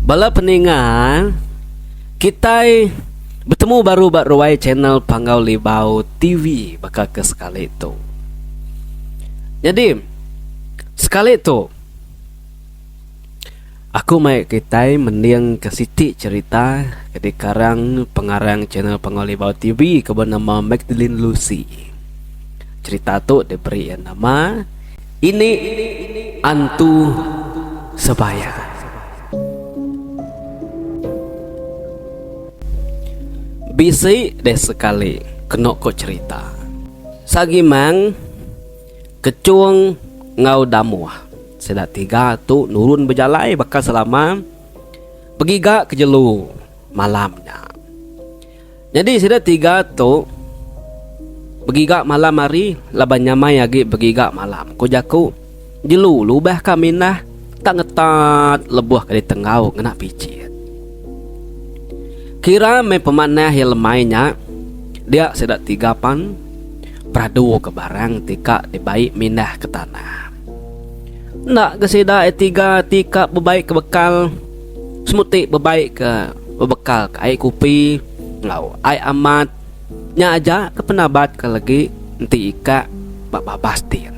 Bala peningan kita bertemu baru ruai channel Panggau Libau TV bakal ke sekali itu. Jadi sekali itu aku mai kita mending ke Siti cerita ke karang pengarang channel Panggau Libau TV ke bernama Magdalene Lucy. Cerita tu diberi nama Ini Antu Sebaya. Bisi deh sekali kena ko cerita. Sagimang kecuang ngau damuah. Sedak tiga tu nurun berjalai bakal selama pergi gak ke jelu malamnya. Jadi sedak tiga tu pergi gak malam hari laban nyamai lagi pergi gak malam. Ko jaku jelu lubah kaminah tak ngetat lebuh kali tengau ngena picit. Kira me pemanah yang lemainya dia sedak tigapan pradu ke barang tika dibaik mindah ke tanah. Nak ke sedak tiga tika bebaik ke bekal semuti bebaik ke bebekal ke air kupi ngau air amat nya aja ke penabat ke lagi nanti ika bapa pastin.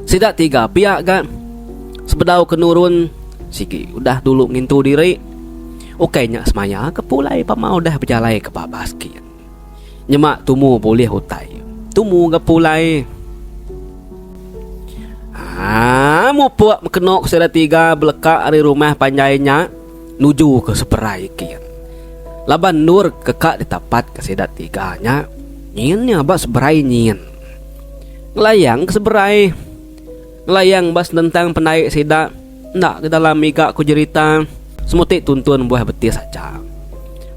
Sedak tiga pihak kan sebedau kenurun sigi udah dulu ngintu diri. Okeynya semaya kepulai pamau dah berjalai ke babaskin. Nyemak tumu boleh hutai. Tumu kepulai. Mu puak mekenok sedar tiga belekak dari rumah panjainya nuju ke seperai kian. Laban nur kekak ditapat ke sedar tiganya. Nyinnya bas seberai nyin. Ngelayang ke seberai. Ngelayang bas tentang penaik sedak. Nak ke dalam migak ku jerita. Semutik tuntun buah betis saja.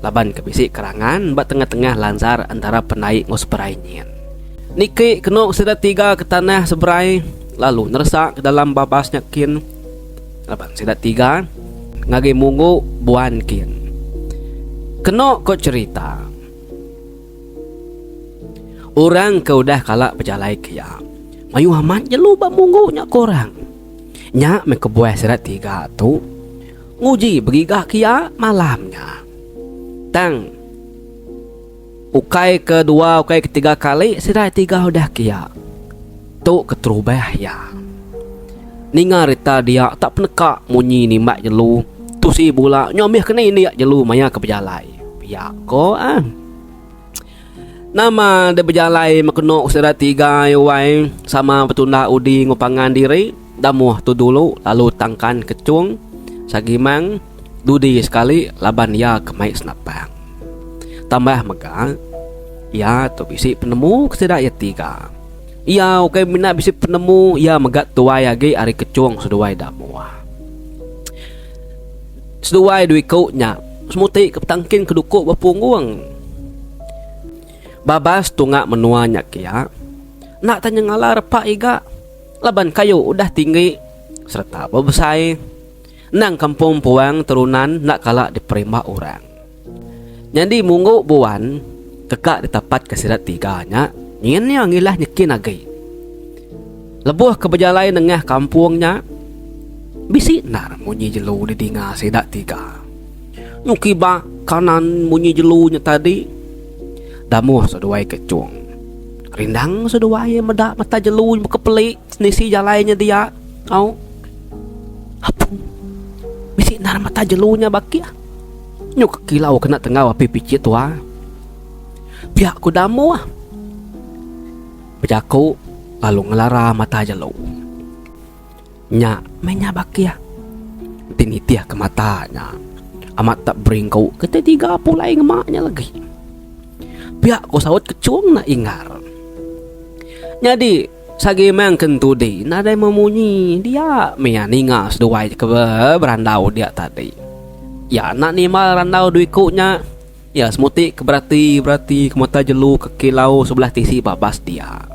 Laban kebisik kerangan bak tengah-tengah lansar antara penaik ngos perainyin. Niki kenok sedat tiga ke tanah seberai lalu nersak ke dalam babasnya kin. Laban sedat tiga ngagi mungu buan kin. Kenok kok cerita. Orang ke udah kalak berjalai kia. Mayu amat je lu bak mungu nya korang. Nya me kebuah sedat tiga tu nguji berigah kia malamnya. Tang ukai kedua, ukai ketiga kali sirai tiga udah kia. Tu keterubah ya. Ninga rita dia tak peneka munyi ni mak jelu. Tu si bula nyomih kena ini jelu maya ke berjalai. Ya ko Nama de berjalai makenok sirai tiga yuai sama petunda udi ngupangan diri. Damuh tu dulu lalu tangkan kecung. Sagimang dudi sekali laban ya kemai senapang. Tambah mega ya tu bisi penemu kesedak ya tiga. Ya oke mina bisi penemu ya megat tuai agi ari kecung seduai damuah. Seduai dui kau nya semuti kepetangkin kedukuk bapunggung. Babas tungak menuanya kia. Nak tanya ngalar pak iga. Laban kayu udah tinggi serta babesai. Nang kampung puang terunan nak kalak diperima orang. Jadi munggu buan kekak ditapat ke sirat tiganya. Nyin yang ngilah nyekin lagi. Lebuh ke berjalai nengah kampungnya. Bisi nar munyi jelu di dinga sirat tiga. Nyuki ba kanan munyi jelunya tadi. Damuh seduai kecung. Rindang seduai medak mata jelu kepelik nisi jalainya dia. Au. Apung. Bisi nar mata jelunya baki ah. Nyuk kilau kena tengah api picit tua. Pihak ku damu ah. Bejaku lalu ngelara mata jelu. Nya mainnya baki ah. Tinitiah ke matanya. Amat tak beringkau ketiga pulai ngemaknya lagi. Pihak ku sawat kecung nak ingar. Jadi sagimang kentudi nadai memunyi dia mea ningas duai ke berandau dia tadi. Ya nak nimal randau duikunya. Ya semuti ke berarti ke mata jelu ke kilau sebelah tisi babas dia.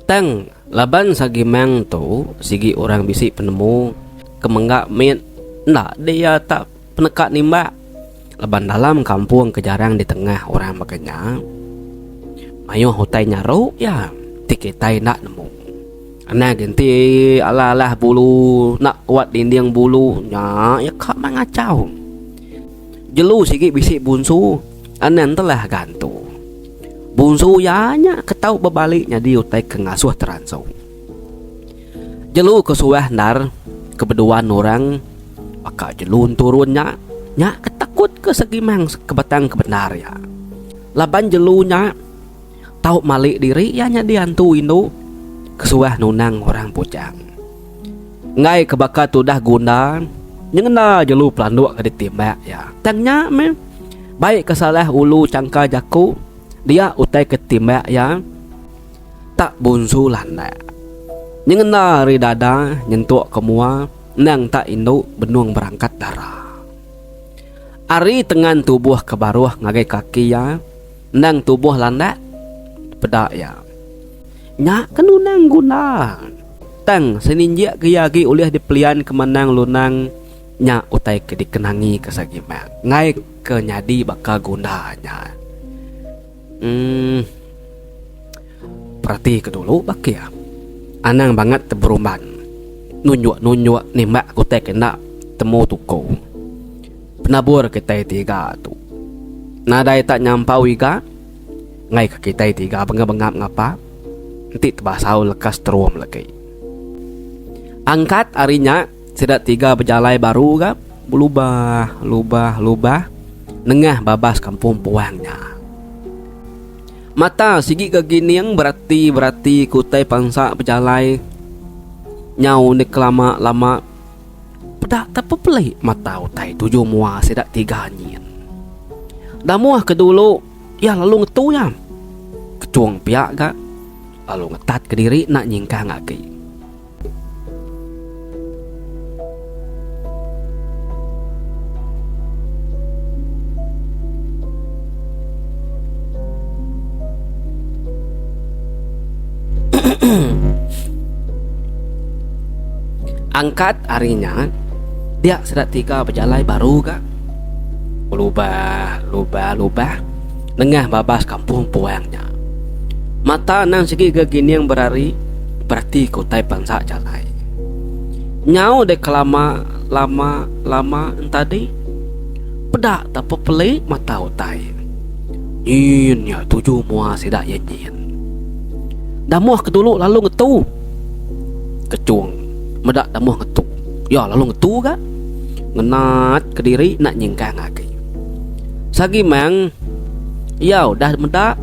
Tang laban sagimang tu sigi orang bisi penemu kemenggak mit ndak dia tak penekat nimba. Laban dalam kampung kejarang di tengah orang makanya. Mayo hutai nyaru ya tikitai nak nemu. Anak ganti alah bulu nak kuat dinding bulu nya ya kak mangacau. Jelu sikit bisik bunsu anan telah gantu. Bunsu ya nya ketau berbaliknya di utai ke ngasuh teransau. Jelu kesuah nar kebeduan orang maka jelun turunnya nya ketakut ke segi mang kebatang kebenar ya. Laban jelunya tahu malik diri ya nya diantu indo kesuah nunang orang pujang. Ngai kebakat udah guna nyengena jelu pelanduk ke ditimbak ya. Tangnya me baik kesalah ulu cangka jaku dia utai ketimbak ya tak bunsu landa. Nyengena ri dada nyentuk kemua nang tak induk benuang berangkat darah. Ari tengan tubuh kebaruh ngagai kaki ya nang tubuh landa pedak ya. Nyak kenunang guna tang seninjak kiyagi ulih dipelian kemenang lunang nyak utai ke dikenangi kesagimang ngai ke nyadi bakal gunanya. Perhati ke dulu bak ya. Anang banget teberuman nunjuk nimbak kutai kena temu tuko penabur kita tiga tu nadai tak nyampau iga ngai ke kita tiga bengap ngapa nanti tebasau lekas teruam lagi. Angkat arinya sidat tiga berjalai baru ga lubah nengah babas kampung puangnya. Mata sigi kegini yang berarti kutai pangsa berjalai nyau ni lama pedak tak pelai mata utai tujuh mua sidak tiga nyin. Dah muah ke dulu ya lalu ngetu ya kecuang piak ga lalu ngetat ke diri nak nyingkang lagi. Angkat arinya dia sedat tiga berjalai baru ga lubah nengah babas kampung puangnya. Mata nang segi gegini yang berarti kutai pangsa jalai nyau dek lama tadi pedak tak pelik mata utai nyin ya tujuh mua sidak ya nyin. Dah muah ke dulu lalu ngetu kecuang medak dah muah ngetu ya lalu ngetu ga ngenat ke diri nak nyingkang lagi. Sagi mang ya udah medak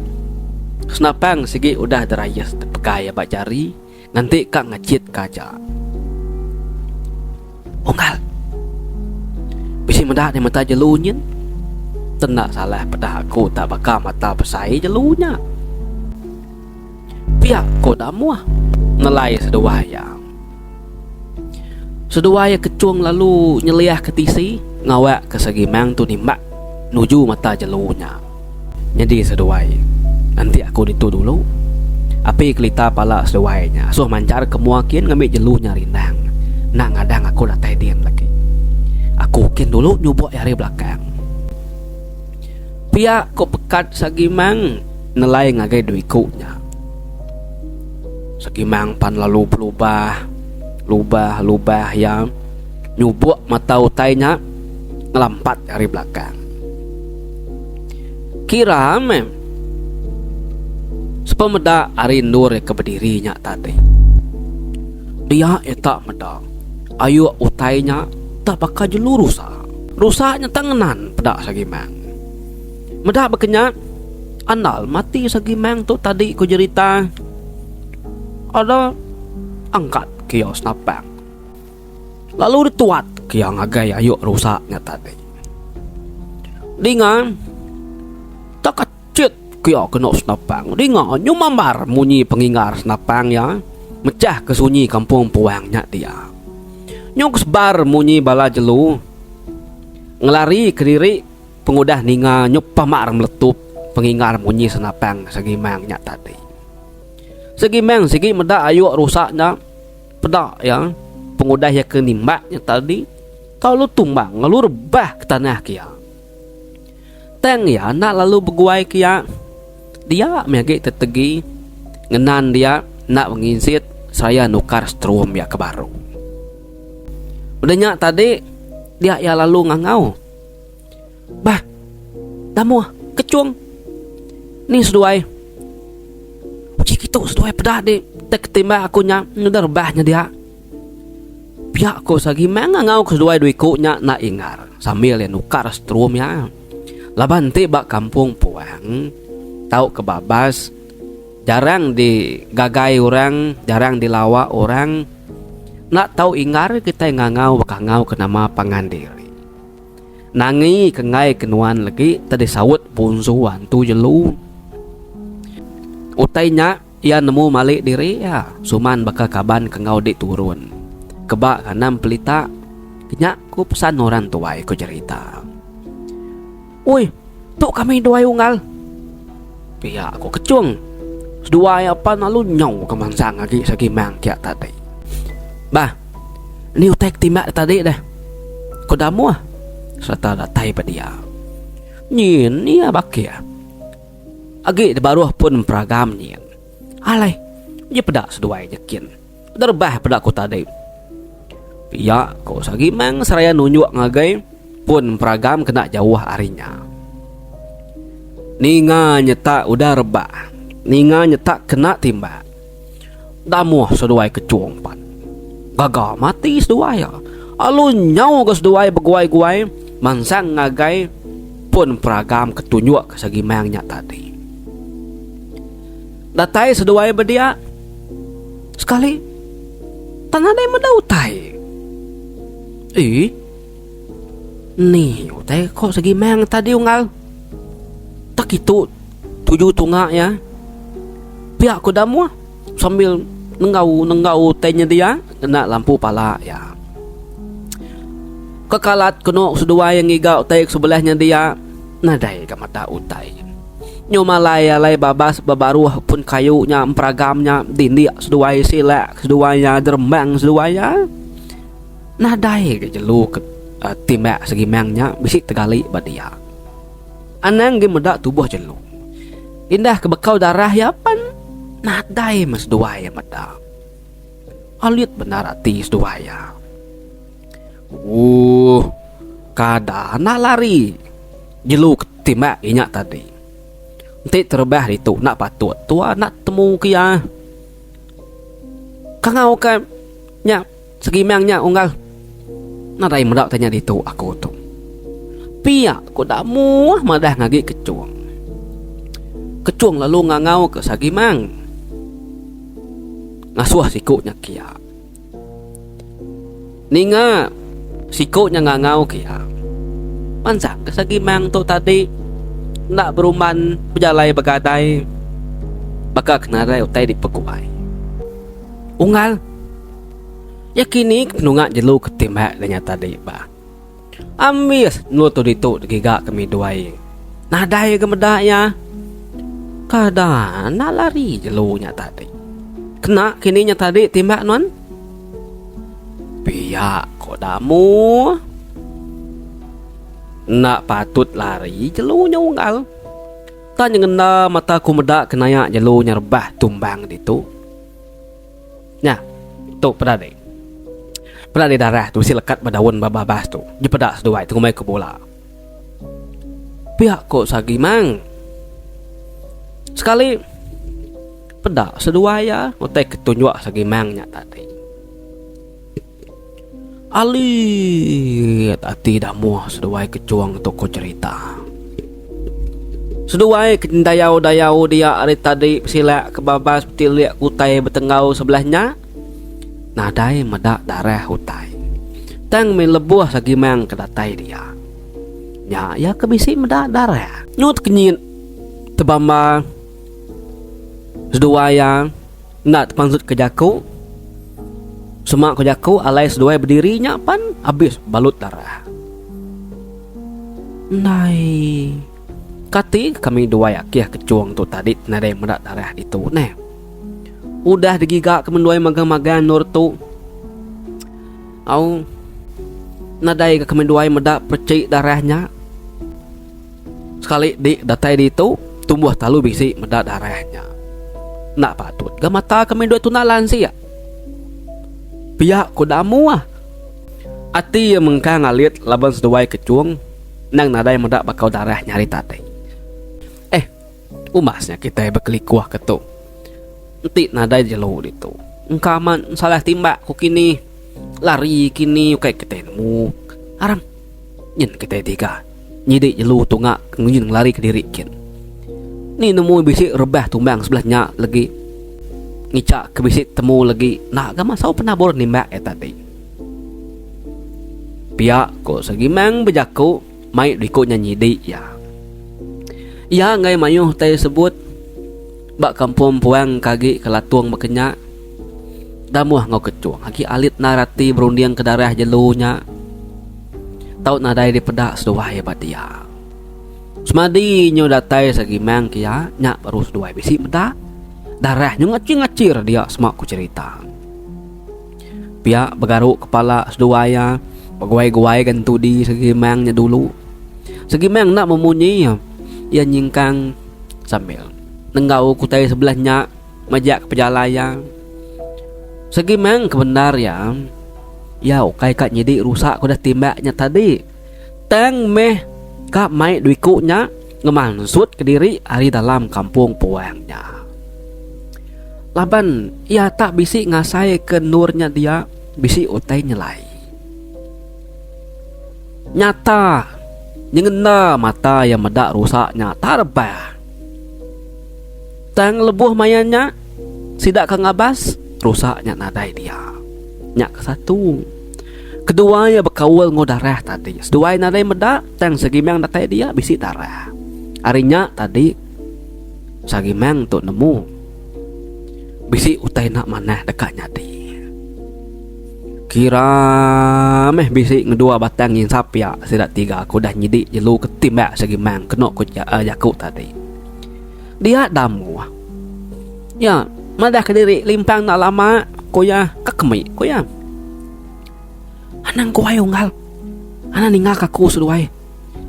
senapang segi udah derayas terpekai bak jari nanti kak ngecit kaca onggal bisi medak di mata jelunyin tenak salah pedah aku tak bakal mata pesai jelunya pihak ko dah muah nelai seduaya kecuang lalu nyeliah ke tisi ngawak ke segi mang tu nimbak nuju mata jelunya. Jadi seduai nanti aku ditu dulu api kelita pala seduainya so mancar kemuakin ngambil jelunya rindang nak ngadang aku latai dian lagi aku kin dulu nyubok dari belakang pihak kok pekat sagi mang nelai ngagai duikunya sagi mang pan lalu lubah yang nyubok mata utainya ngelampat dari belakang. Kira mem sepemeda arindur ke berdirinya tadi dia tak meda ayu utainya tak bakal jelu rusaknya tanganan pedak sagimang meda bekenya andal mati sagimang tu tadi ku cerita ada angkat kios napang lalu dituat kiang agai ayu rusaknya tadi dengan tak kecit kaya kena senapang dengar nyumambar munyi pengingar senapang ya mecah kesunyi kampung puangnya dia nyok sebar munyi bala jelu ngelari ke diri pengudah ninga nyok pamar meletup pengingar munyi senapang segimangnya tadi segimang segi meda ayu rusaknya pedak ya pengudah ya kenimbaknya tadi kalau tumbang lalu rebah ke tanah kia teng ya nak lalu beguai kia dia megi tetegi ngenan dia nak menginsit saya nukar strum ya ke baru. Udahnya tadi dia ya lalu ngangau. Bah, damu kecuang. Nih seduai. Uji gitu seduai pedah di tek timba akunya udah rebahnya dia. Pihak ko sagi mangangau keseduai duiku nya na ingar sambil ya nukar strum ya. Laban tiba kampung puang tahu kebabas jarang digagai orang, jarang dilawa orang. Nak tahu ingar kita ngangau bakangau ke nama pangandiri. Nangi kengai kenuan lagi tadi sawut punsuan tu jelu. Utainya ia nemu malik diri ya, suman baka kaban kengau di turun. Kebak kanam pelita, kenyak ku pesan orang tuai ku cerita. Uy, tuh kami doai unggal. Pihak aku kecuang. Sedua apa nalu nyau kemangsang lagi sagi mangkyak tadi. Bah, ni utek timbak tadi dah. Kodamu ah, serta datai pada dia. Nyin ni abak ya. Agi baru pun peragam nyin. Alai, dia pedak sedua yakin. Derbah pedak ku tadi. Ya, kau sagi mang seraya nunjuk ngagai pun peragam kena jauh harinya. Ninga nyetak udah rebah. Ninga nyetak kena timbak. Damuh seduai kecuang pan. Gagal mati seduai ya. Alu nyau ke seduai beguai-guai. Mansang ngagai pun peragam ketunjuk ke segi mayangnya tadi. Datai seduai berdia. Sekali tanah dia mendautai. Nih utai kok segi mayang tadi unggal. Tak itu 7 tunggak ya. Pihak ku damu sambil nenggau tanya dia kena lampu pala ya. Kekalat kena sedua yang ngigau taik sebelahnya dia nadai ke mata utai. Nyomalai alai babas babaruh pun kayunya peragamnya dindik sedua silak seduanya derembang seduanya. Nadai ke jelu ke timbak segi mangnya bisik tegali badia. Anang gemedak tubuh jelu. Indah kebekau darah ya pan. Nadai mas dua ya mata. Alit benar hati dua ya. Kada nak lari. Jelu ketimbak inyak tadi. Nanti terbah itu nak patut. Tua nak temu kia. Kangau kan nya segimangnya unggal. Nadai medak tanya itu aku tu. Piak ku dak muah madah ngagi kecuang. Kecuang lalu ngangau ke sagimang. Ngasuh sikutnya kia. Ninga sikutnya ngangau kia. Mansang ke sagimang tu tadi nak beruman berjalai begadai. Baka kenarai utai dipeguai. Unggal yakini penungak jelu ketimbak danya tadi bah. Ambis nutu ditu digigak kami duai. Nadai gemedak ya. Kada nak lari jelunya tadi. Kena kininya tadi timbak non. Pihak kodamu. Nak patut lari jelunya unggal. Tanya ngena mata ku medak kenaya jelunya rebah tumbang ditu. Nya, tu pada deh. Pada di darah tu si lekat badaun babas tu. Dia pedak seduai tu ngomai ke bola. Pihak kok sagi mang. Sekali pedak seduai ya, utai ketunjuk sagi mangnya tadi. Alit hati dah muah seduai kecuang toko cerita. Seduai dayau dia hari tadi silak kebabas petilik utai bertengau sebelahnya. Nadai medak darah utai. Tang melebuh sagi mang kedatai dia. Ya kebisi medak darah. Nyut kenyit tebamba sedua yang nak pansut ke jaku. Semak ke jaku alai sedua berdirinya pan habis balut darah. Nai kati kami dua yakiah kecuang tu tadi nadai medak darah itu neh. Udah digigak kemenduai magang-magang nur tu. Au nadai ke kemenduai medak percik darahnya. Sekali di datai di itu tumbuh talu bisi medak darahnya. Nak patut ga mata kemenduai tu nak lansi ya. Pihak ko damu ati yang mengka ngalit laban seduai kecuang nang nadai medak bakau darah nyari tadi. Umasnya kita bekeli kuah ketuk. Nanti nadai jelo itu. Engkaman salah timbak ku kini lari kini kayak kita nemu aram nyen kita tiga nyidik jelu tunga nyen lari ke diri kin. Ni nemu bisik rebah tumbang sebelahnya lagi ngicak ke bisik temu lagi nak gama sau penabur nimbak tadi. Pihak ko segimang bejaku mai diko nyanyi di ya. Ya ngai mayuh tay sebut bak kampung puang kagi kelatuang makenya damuah ngau kecuang haki alit narati berundiang ke darah jelunya tau nadai di pedak seduai bat dia. Semadi nyo datai segimang kia nyak baru seduai bisi pedak darahnya ngacir-ngacir dia semak ku cerita. Pihak bergaruk kepala seduaya pegawai-gawai gantu di segimangnya dulu. Segimang nak memunyi ia nyingkang sambil nenggau kutai sebelahnya majak pejalaya. Segimang kebenar ya ukai kak nyidik rusak kuda timbaknya tadi. Tang meh kak mai duikunya ngemansut ke diri hari dalam kampung puangnya. Laban ia tak bisi ngasai ke nurnya dia bisi utai nyelai. Nyata nyengena mata yang medak rusaknya tarbah. Tang lebuh mayannya sidak kang abas rusaknya nadai dia. Nyak ke satu. Kedua ya berkawal ngodarah tadi. Sedua nadai medak tang segimang datai dia bisi darah. Arinya tadi sagimang tu nemu bisi utai nak manah dekatnya di. Kira meh bisi ngedua batang yin sapia sidak tiga aku dah nyidik jelu ketimbak segimang kena ku jaku tadi. Dia damu. Ya, madah ke diri limpang nak lama koya kakemi koya. Anang ko ayo ngal. Ana ningal kaku seduai.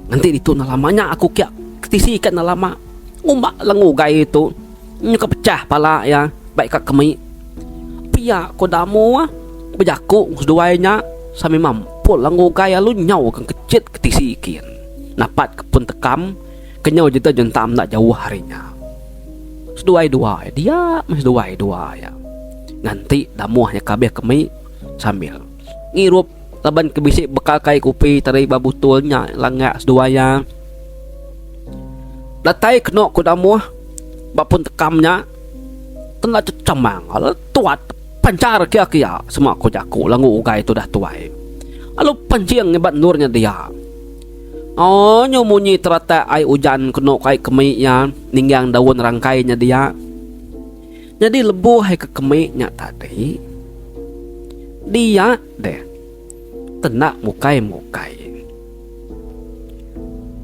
Nanti itu nak lamanya aku kia ketisikan nak lama. Umbak lengu gai itu. Nyu kepecah pala ya. Baik kakemi. Pia ko damu bejaku seduainya sami mampu lengu gai lu nyau kang kecit ketisikin. Napat kepun tekam kenyau jeta jentam nak jauh harinya. Seduai dua dia seduai dua ya. Nanti damuahnya kabeh kemi sambil ngirup laban kebisik bekal kai kopi tari babutulnya langak seduaya. Latai kenok ku damuah bapun tekamnya telah cecamang ala tuat pancar kia-kia semua ko jaku langu ugai itu dah tuai. Alu panciang ngebat nurnya dia. Oh nyomunyi terata ai hujan kenok kai keminya ninggang daun rangkainya dia. Jadi lebuh hai ke keminya tadi. Dia deh tenak mukai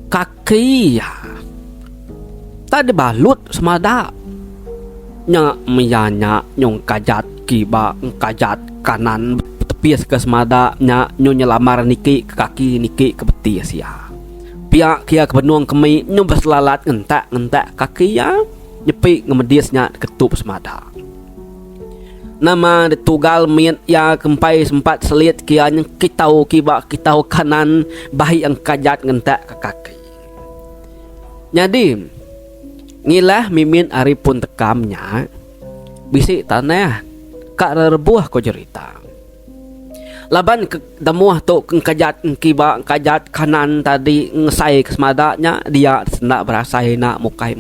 kaki ya tadi balut semada nya miyanya nyong kajat kiba kajat kanan tepias ke semada nya nyonya lamar niki ke kaki niki ke betis ya pihak kia ke benuang kemi nyong berselalat ngentak kaki ya nyepi ngemediasnya ketup semada. Nama ditugal mian ya kempai sempat selit kianya kitau kiba kitau kanan bahi ang kajat ngentak ke kaki. Jadi ngilah mimin ari pun tekamnya bisi tanah kak rebuah ko cerita. Laban ke damuah tu kajat kiba kajat kanan tadi ngesai kesemadanya dia sendak berasai nak mukai.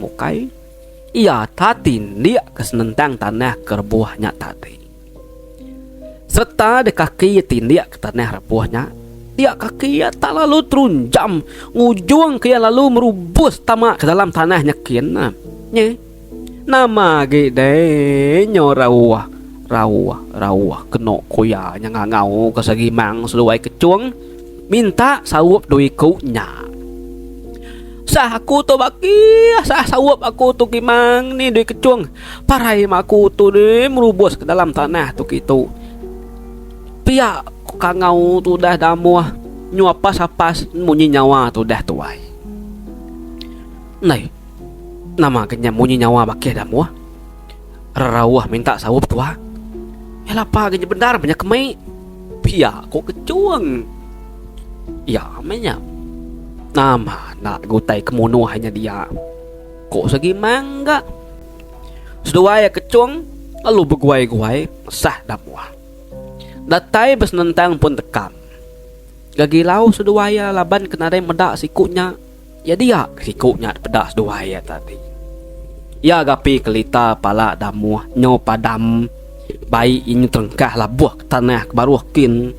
Ia tatin dia kesenentang tanah kerbuahnya tadi. Serta de kaki tindiak ke tanah rebuahnya. Dia kaki ya tak lalu terunjam. Ngujung ke lalu merubus tamak ke dalam tanahnya kian. Nye. Nama gede nyo rawah keno kuya nya ngangau ke segimang seluai kecuang minta sawup duiku nya. Sah aku tu baki sah sawap aku tu kimang ni duit kecuang parai aku tu ni merubus ke dalam tanah tu gitu pia kangau tu dah damuah nyuapas munyi nyawa tu dah tuai nai nama kenya munyi nyawa baki damuah rawah minta sawap tua elapa kenya benar banyak kemai Pihak ko kecuang. Ya menya. Nama nak gutai kemunuhannya dia. Kok segi mangga. Seduaya kecuang lalu berguai-guai sah damuah. Datai besnentang pun tekam. Gagilau seduaya laban kenadai medak sikunya. Ya dia sikunya pedak seduaya tadi. Ya gapi kelita pala damuah nyo padam. Bayi ini terengkah labuh ke tanah kebaruhkin.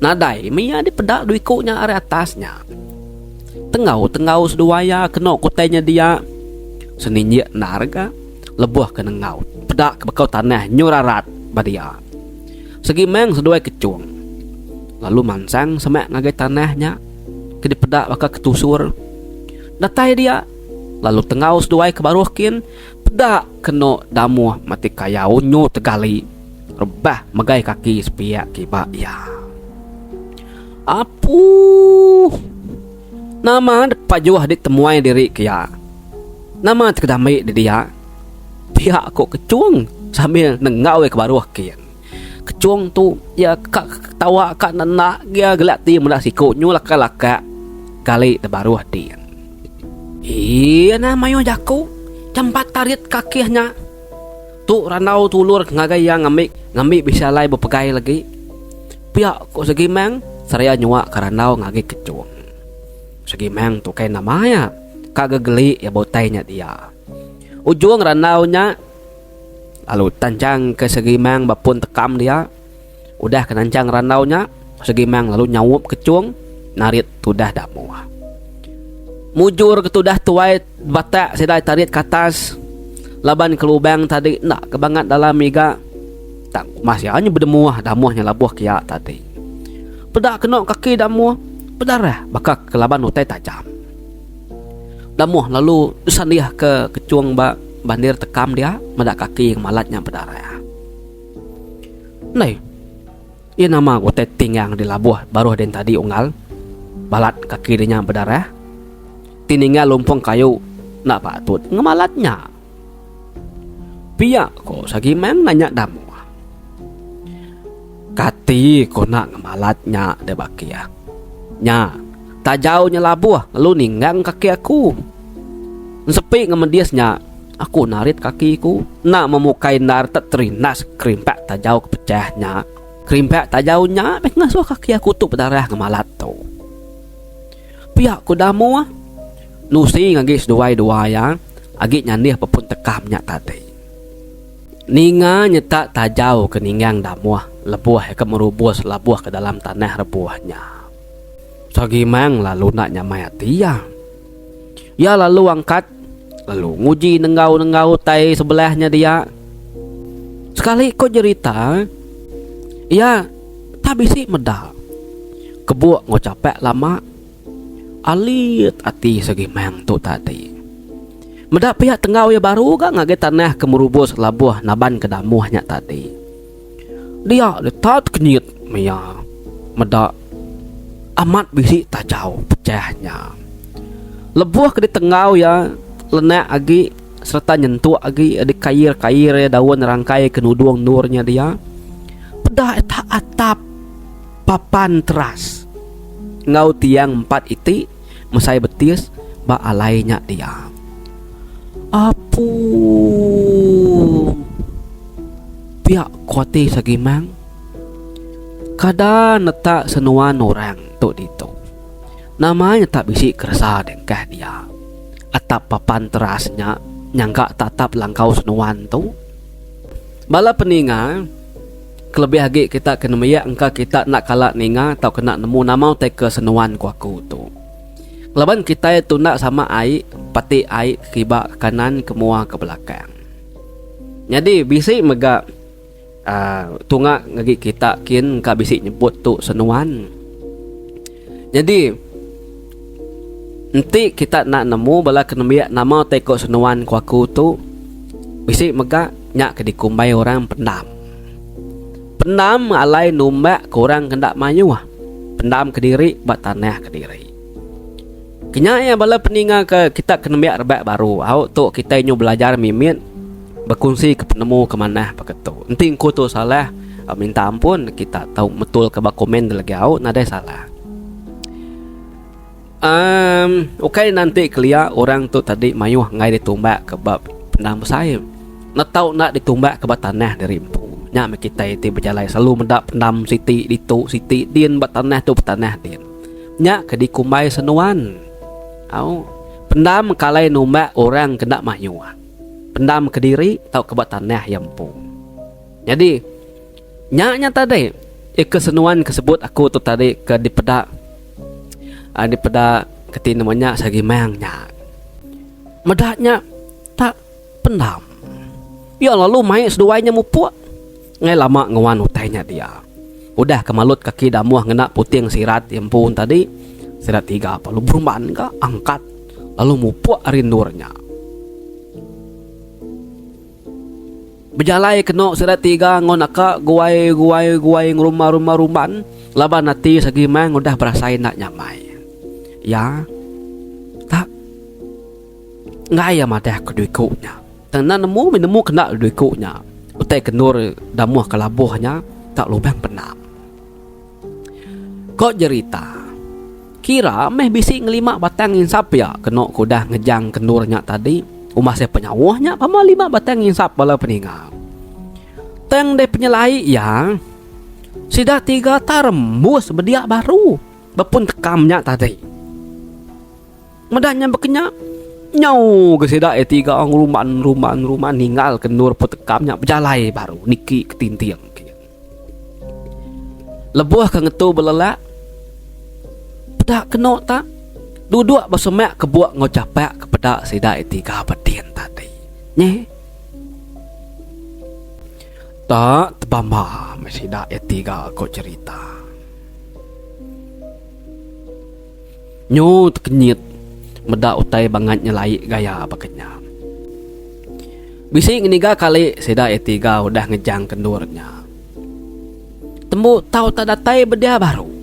Nadai Mia dipedak duikunya area atasnya. Tengau seduaya kena kutainya dia. Seninjak narga lebuh ke nengau. Pedak ke bekau tanah nyurarat badia. Segi meng seduai kecuang. Lalu mansang semak ngagai tanahnya. Ke dipedak bakal ketusur. Datai dia. Lalu tengau seduai kebaruhkin. Pedak kena damuah mati kayau nyo tegali. Rebah megai kaki sepiak kibak ya. Apu nama pajuah ditemuai diri kia. Nama terkedamai di dia. Pihak kok kecuang sambil nengau ke baruah kia. Kecuang tu ya kak tawa kak nenak dia gelak ti mudah sikutnyo laka-laka kali terbaruah dia. Iya namanya jaku. Campat tarit kakinya. Tu ranau tulur ngagaya ngambil bisa lai berpegai lagi. Pihak kok segi mang saya nyuak ke ranau ngagi kecuang. Segi mang tu kayak namanya kagak geli ya botainya dia. Ujung ranaunya lalu tancang ke segi mang bapun tekam dia. Udah kenancang ranaunya segi mang lalu nyawup kecuang narit tudah damuah. Mujur ketudah tuai batak sedai tarik ke atas. Laban ke lubang tadi nak kebangat dalam miga. Tak masih hanya berdemuah damuahnya labuh kia tadi. Pedak kena kaki damuah. Pedarah bakal ke laban utai tajam. Damuah lalu sandiah ke kecuang bandir tekam dia. Medak kaki yang malatnya pedarah. Nei. Ia nama utai tinggang di labuh baru den tadi unggal. Balat kaki dia berdarah. Tininggal lumpung kayu nak patut ngemalatnya. Pihak kok sagi meng nanya damu. Kati kok nak ngemalatnya debaki ya. Nya, tak jauhnya labuh lalu ninggang kaki aku. Sepi ngemediasnya. Aku narit kakiku nak memukai nar tertrinas krimpak tak jauh kepecahnya. Krimpak tak jauhnya ngasuh kaki aku tu berdarah ngemalat tu. Pihak ku damu nusi ngagis dua ya agi nyanih pepun tekamnya tadi. Ninga nyetak tajau ke ninggang damuah lebuah ke merubus labuah ke dalam tanah rebuahnya. Sagimang lalu nak nyamai dia. Ya lalu angkat lalu nguji nenggau tai sebelahnya dia. Sekali kau cerita ya tak bisi medal. Kebuak ngocapek lama. Alit ati segi meng tu tadi. Medak pihak tengau ya baru gak ngage tanah kemerubus labuh naban kedamuhnya tadi. Dia letat kenyit mia. Medak amat bisi tajau pecahnya. Lebuh ke di tengau ya lenak agi serta nyentuh agi ada kair-kair ya daun rangkai kenuduang nurnya dia. Pedah eta atap papan teras. Ngau tiang 4 iti mesai betis ba alainya dia. Apu pihak kuati sagimang kada netak senuan orang tu dito. Namanya tak bisi kerasa dengkah dia. Atap papan terasnya nyangka tatap langkau senuan tu. Bala peninga kelebih lagi kita kena meyak engka kita nak kalak ninga atau kena nemu nama te ke senuan ku aku tu. Laban kita itu nak sama air pati air kibak kanan kemua ke belakang. Jadi bisi mega tunga ngagi kita kin ka bisi nyebut tu senuan. Jadi nanti kita nak nemu bala kena meyak nama te ke senuan ku aku tu bisi mega nyak ke dikumbai orang pendam. Pendam alai numbak kurang kendak mayu. Pendam kediri bat tanah kediri. Kenya ya bala peninga ke kita kena biak rebak baru. Au tu kita nyu belajar mimit berkongsi ke penemu ke mana paketu. Nanti engko tu salah minta ampun kita tahu betul ke komen lagi nada salah. Okay, nanti kelia orang tu tadi mayuh ngai ditumbak ke bab pendam saya. Nak tahu nak ditumbak ke tanah dari empu. Nya kita itu berjalan selalu mendak pendam siti ditu siti dien bat tanah tu tanah dien. Nya ke dikumbai senuan. Pendam kalai numbak orang kena mayuh. Pendam ke diri tahu ke bat tanah yang empu. Jadi nya tadi kesenuan kesebut aku tu tadi ke dipeda keti namanya sagi mangnya medaknya tak pendam ya lalu mai seduainya mupuk ngai lama ngawan utainya dia udah kemalut kaki damuah ngena puting sirat yang pun tadi sirat 3 apa lu berman ka angkat lalu mupuk rindurnya berjalai kena sirat 3 ngonaka guai rumah ruman laban nanti sagi mang udah berasain nak nyamai ya tak ngaya madah keduikunya tanah nemu kena duikunya utai kenur damuah kelabuhnya tak lubang penam kok jerita kira meh bisi ngelima batang insap ya kena kudah ngejang kenurnya tadi umasnya penyawahnya pama 5 batang insap bala peninggal teng de penyelai ya sida 3 tarembus bedia baru bepun tekamnya tadi medahnya bekenya nyau ke sida 3 ruman ninggal kenur petekamnya berjalai baru niki ketintiang lebuh ke ngetu belelak pedak kena tak duduk bersemak kebuak ngocapek kepada sida 3 bedien tadi nye tak tebamba sida 3 kok cerita nyu tekenyit meda utai bangat nyelai gaya bakenya bisi ngeniga kali sida 3 udah ngejang kendurnya temu tahu tak datai bedia baru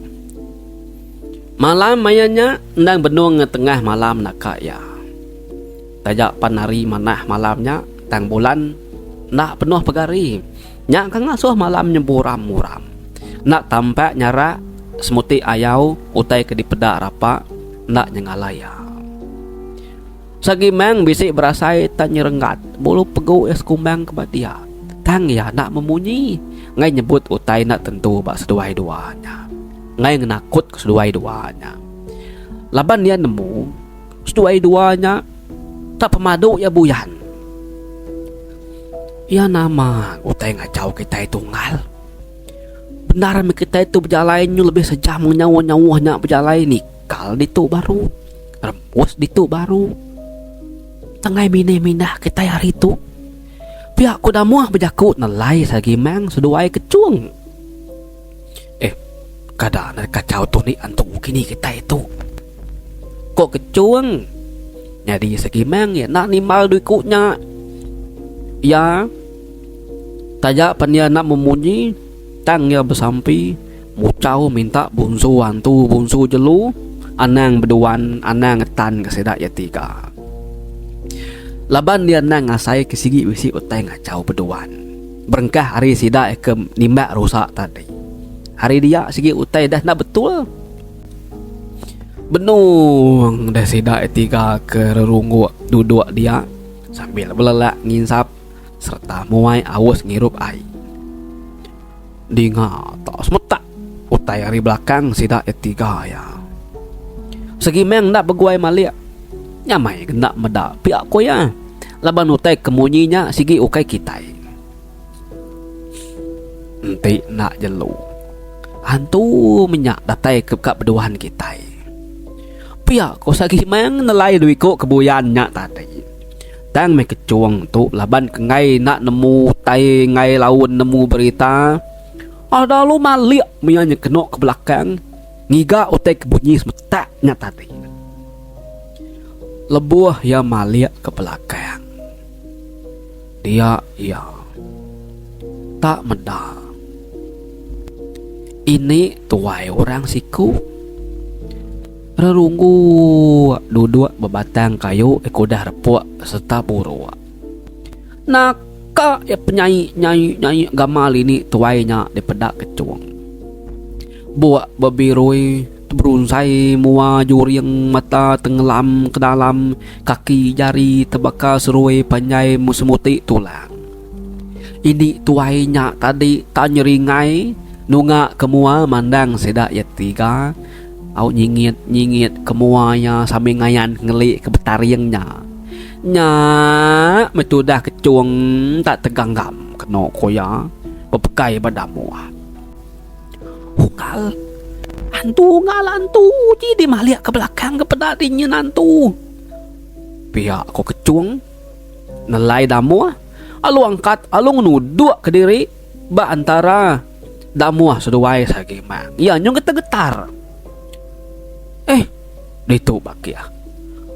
malam mayanya ndang benung ngetengah malam nak ya tajak panari manah malamnya tang bulan nak penuh pegari nya kang asuh malam nyeburam muram nak tampak nyara semuti ayau utai ke dipeda rapa nak nyengalaya sagi mang bisik berasai tak nyerenggat bulu pegu es kumbang kebadia tang ya nak memunyi ngai nyebut utai nak tentu bak seduai-duanya ngai ngenakut ke seduai-duanya laban dia nemu seduai-duanya tak pemadu ya buyan ya nama utai ngacau kita itu ngal benar kita itu berjalan lebih sejam nyawa-nyawanya berjalan nikal ditu baru rembus ditu baru tengah minah kita hari itu pihak kuda muah berjakut nalai sagi mang seduai kecung kada nak kacau tu ni antung kini kita itu kok kecung jadi sagi mang ya nak nimal duikunya ya tajak pania nak memunyi tang ya bersampi mucau minta bungsu hantu bungsu jelu anang beduan anang ngetan ke sedak ya 3 laban dia nang ngasai ke sigi wisi utai ngacau beduan berengkah hari sida ke nimbak rusak tadi hari dia sigi utai dah nak betul benung dah sida 3 ke rerunggu duduk dia sambil belelak nginsap serta muai awus ngirup ai dinga tak semetak utai hari belakang sida 3 ya segi meng nak beguai malik nyamai kena medak pihak ko ya laban utai kemunyinya sigi ukai kitai enti nak jelu hantu minyak datai ke berduaan kitai pihak ko sagi meng nelai duiko kebuyannya tadi tang me kecuang tu laban ke ngai nak nemu tai ngai laun nemu berita ada lu malik mianya kena ke belakang ngiga utai kebunyi semetaknya tadi lebuh ya malik ke belakang dia ya tak meda ini tuai orang siku rerunggu duduk bebatang kayu ekudah repuk serta buru nak Kak ya penyanyi gamal ini tuainya daripada kecuang. Buat babiroi berunsai mua juriang mata tenggelam ke dalam, kaki jari terbakar serui panjai musemuti tulang. Ini tuainya tadi tak nyeringai nunga kemua mandang sedak ya tiga. Au nyingit kemuanya sambil ngayan ngelik ke betariangnya. Nya metudah kecuang tak teganggam kena koya bepekai badamu. Ungal hantu jadi maliak ke belakang ke pedadinya nantu. Pihak ko kecuang nelai damu alu angkat alu nuduk ke diri ba antara damu seduai sagimang. Ya nyong getar-getar. Ditu bakia.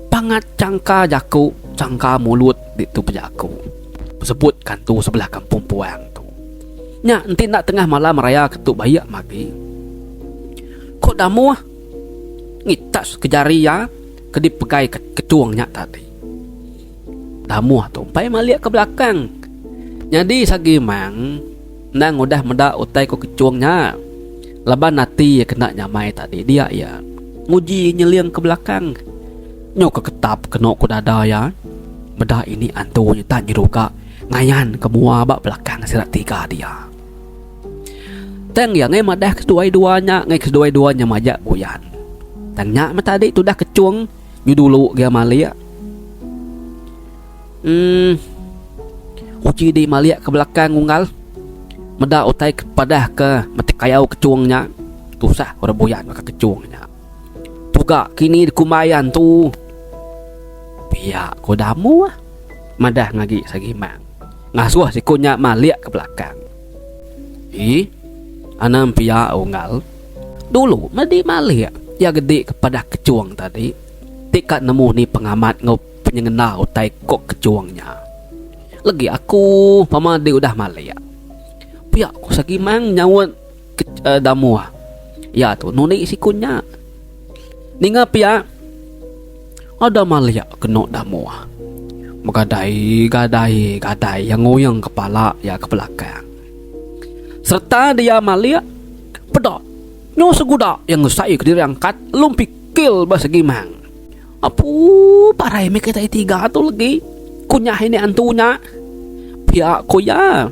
Pangat cangka jaku, cangka mulut ditu pejaku. Sebutkan tu sebelah kampung puang tu. Nya nanti nak tengah malam raya ketuk bayak magi. Kok damu ngitas ke jari ya, ke dipegai kecuangnya tadi. Damu tu pai maliak ke belakang. Jadi sagimang nang udah medak utai ko kecuangnya. Laban nanti ya kena nyamai tadi dia ya. Nguji nyeliang ke belakang. Nyok ke ketap kena ku dada ya. Beda ini antunya tak nyeruka ngayan ke mua bak belakang sirat tiga dia. Teng ya ngai madah kedua-duanya, ngai kedua-duanya majak boyan. Tengnya mah tadi tu dah kecuang nyu dulu dia malia. Uji di malia ke belakang unggal. Meda utai kepada ke mati kayau kecuangnya. Tusah ora boyan maka kecuangnya. Tuga kini kumayan tu. Pihak kodamu madah ngagi sagimang. Ngasuh si kunya maliak ke belakang. Anam pihak unggal. Dulu madi maliak ya gede kepada kecuang tadi. Tikat nemu ni pengamat ngau penyengena utai kok kecuangnya. Lagi aku pamadi udah maliak. Pihak ko sagimang nyawat damu. Ya tu nuni si kunya. Ninga pia ada malia kena damu. Gadai yang ngoyang kepala ya ke belakang. Serta dia malia pedot nyo seguda yang ngesai ke diri angkat lumpikil bahasa gimang. Apu parai me kita tiga tu lagi kunyah ini antunya. Pia koya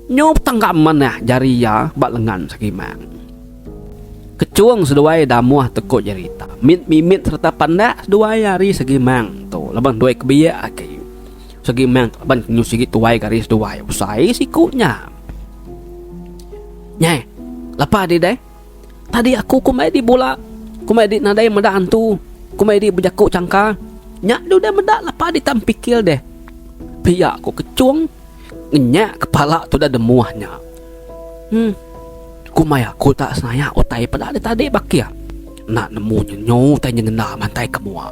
nyo tanggaman ya jari ya bak lengan sagimang. Kecuang seduai damuah tekuk jarita. Mimit serta pandak seduai hari segimang tu. Labang duai kebiak aki. Segimang tu abang nyu sikit tuai garis duai. Usai sikutnya. Nyai, lapa di deh. Tadi aku kumai di bola. Kumai di nadai meda antu. Kumai di bejakuk cangka. Nyak du dah meda lapa di tampikil deh. Piak aku kecuang. Nyak kepala tu dah demuahnya. Kumai aku tak senaya otai pada tadi bakia. Nak nemu nyo tanya ngena mantai kemua.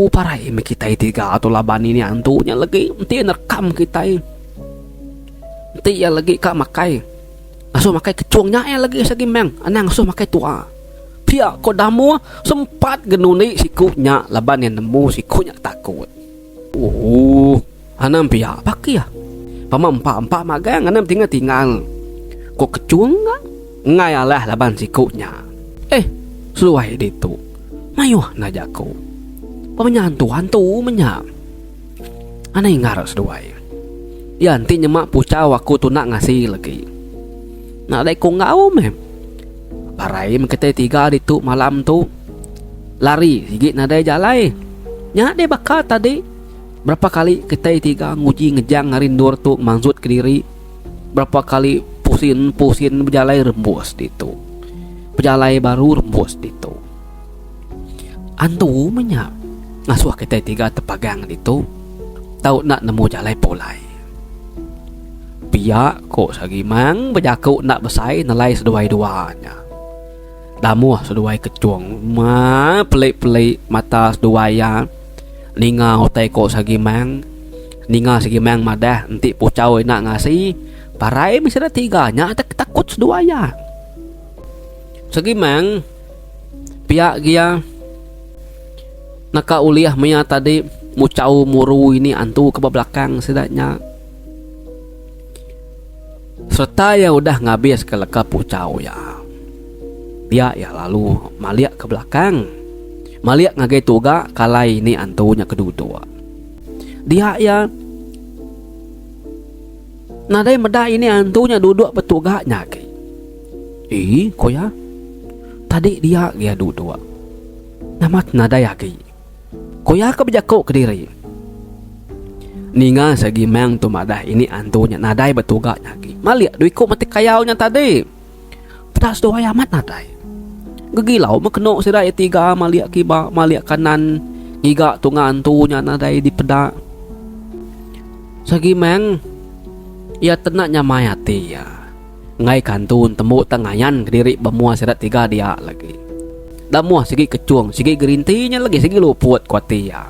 Parai me kita tiga atau laban ini antunya lagi. Nanti nerekam kita. Nanti ya lagi kak makai. Asuh makai kecuangnya ya lagi sagimang. Anang asuh makai tua. Pihak kodamu sempat genuni sikunya. Laban yang nemu sikunya takut. Anam pihak bakia. Pamampak magang anam tinggal. Kok kecuang ngayalah laban sikunya. Seluai itu mayuh najaku pemenyantu menyak anai ngaras seluai ya nanti nyemak puca waku tu nak ngasih lagi nak dai ko ngau mem parai kita tiga itu malam tu lari sigit nadai jalai nya de bakal tadi berapa kali kita tiga nguji ngejang ngarindur tu mangsud ke diri berapa kali pusin berjalai rembus itu pejalai baru rembus itu antu menyak ngasuh kita tiga tepagang itu tahu nak nemu jalai polai pihak kok sagimang berjaku nak besai nelai seduai-duanya damu seduai kecuang pelik-pelik mata seduaya ninga hotai kok sagimang ninga sagimang madah nanti pucau nak ngasih parai misalnya tiganya takut seduaya sagimang pihak dia naka uliah menya tadi mucau muru ini antu ke belakang sedaknya Serta ya udah ngabis ke leka pucau ya. Dia ya lalu maliak ke belakang. Maliak ngagai tuga kalai ini antunya kedua. Dia ya nadai meda ini antunya duduk betuganya ke. Ko ya. Tadi dia duduk. Namat nadai lagi. Ko ya kebejako ke diri. Ninga segi meng tu madah ini antunya nadai betuganya lagi. Maliak duiko mati kayaunya tadi. Pedas doa amat nadai. Gegilau makeno sira tiga maliak kiba maliak kanan iga tunga antunya nadai di peda. Sagi meng ia tenaknya mayati ya. Ngai kantun temu tengayan kediri bemua sira tiga dia lagi. Damuah segi kecuang, segi gerintinya lagi, segi luput kuati ya.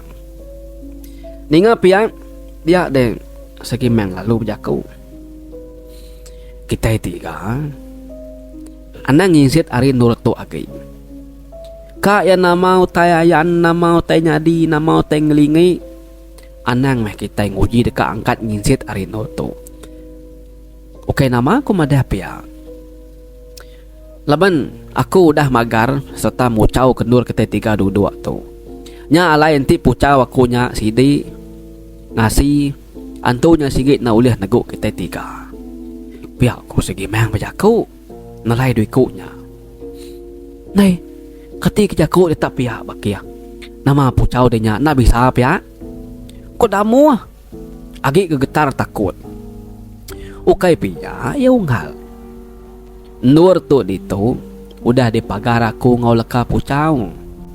Ninga pia dia deh segi meng lalu berjaku. Kita tiga anang ngizit ari nur tu agi. Ka ya namau tayayan namau tay nyadi namau tay ngelingi. Anang meh kita nguji deka angkat ngizit ari nur tu. Oke nama aku madah pia. Laban aku udah magar serta mucau kendur kita tiga duduk tu. Nya alai enti pucau aku nya sidi ngasi antunya sigit na ulih neguk kita tiga. Pihak ku segi meng bajaku nalai duiku nya. Nei, kati kejaku letak pihak bakia. Nama pucau denya na bisa pihak. Kok damu? Agi kegetar takut. Ukai pihak ya unggal. Nur tu dito udah di pagar aku ngau leka pucau.